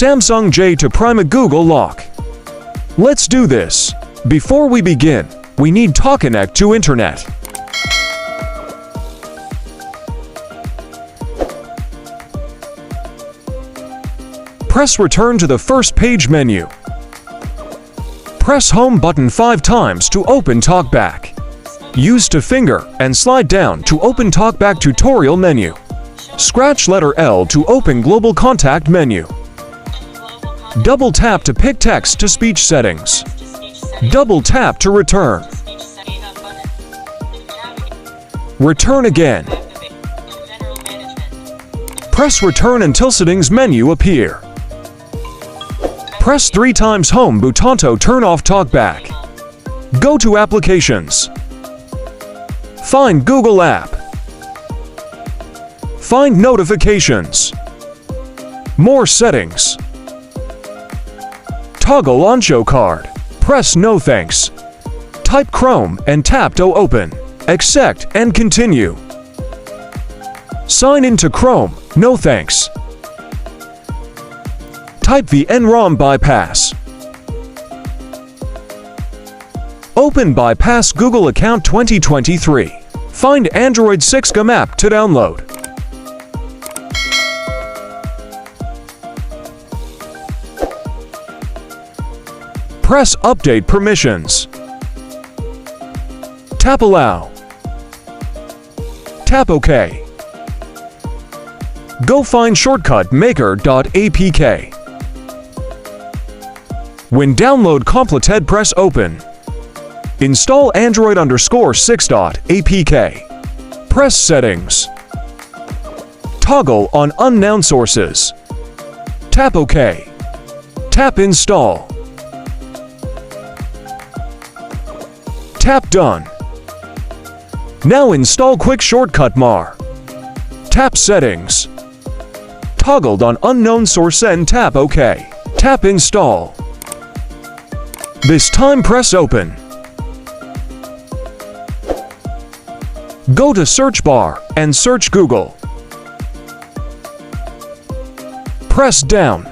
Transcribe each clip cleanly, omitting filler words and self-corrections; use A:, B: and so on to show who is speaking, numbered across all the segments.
A: Samsung J to prime a Google lock. Let's do this. Before we begin, we need to connect to internet. Press return to the first page menu. Press home button 5 times to open TalkBack. Use to finger and slide down to open TalkBack tutorial menu. Scratch letter L to open global contact menu. Double tap to pick text to speech settings. Double tap to return. Return again. Press return until settings menu appear. Press 3 times home button to turn off TalkBack. Go to applications. Find Google app. Find notifications. More settings. Toggle on show card. Press no thanks. Type Chrome and tap to open. Accept and continue. Sign into Chrome. No thanks. Type the NROM bypass. Open Bypass Google Account 2023. Find Android 6 GAM app to download. Press Update Permissions. Tap Allow. Tap OK. Go find shortcut maker.apk. When download completed, press Open. Install Android_6.apk. Press Settings. Toggle on unknown sources. Tap OK. Tap Install. Tap Done. Now install Quick Shortcut MAR. Tap Settings. Toggled on unknown source and tap OK. Tap Install. This time press Open. Go to search bar and search Google. Press down.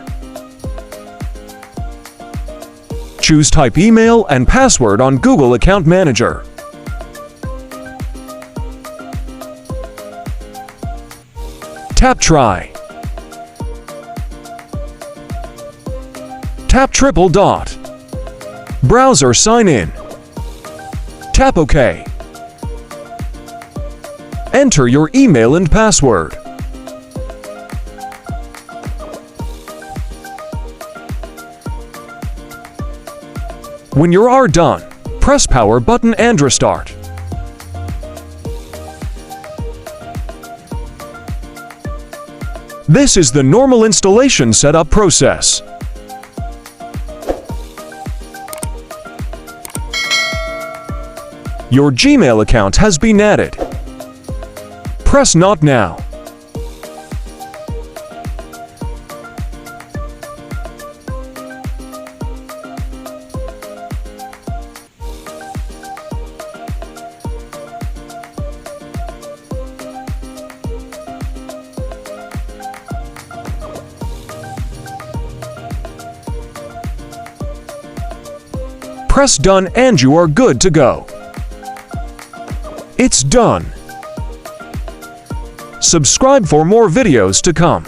A: Choose type email and password on Google Account Manager. Tap Try. Tap triple dot. Browser sign in. Tap OK. Enter your email and password. When you are done, press power button and restart. This is the normal installation setup process. Your Gmail account has been added. Press Not Now. Press Done and you are good to go. It's done. Subscribe for more videos to come.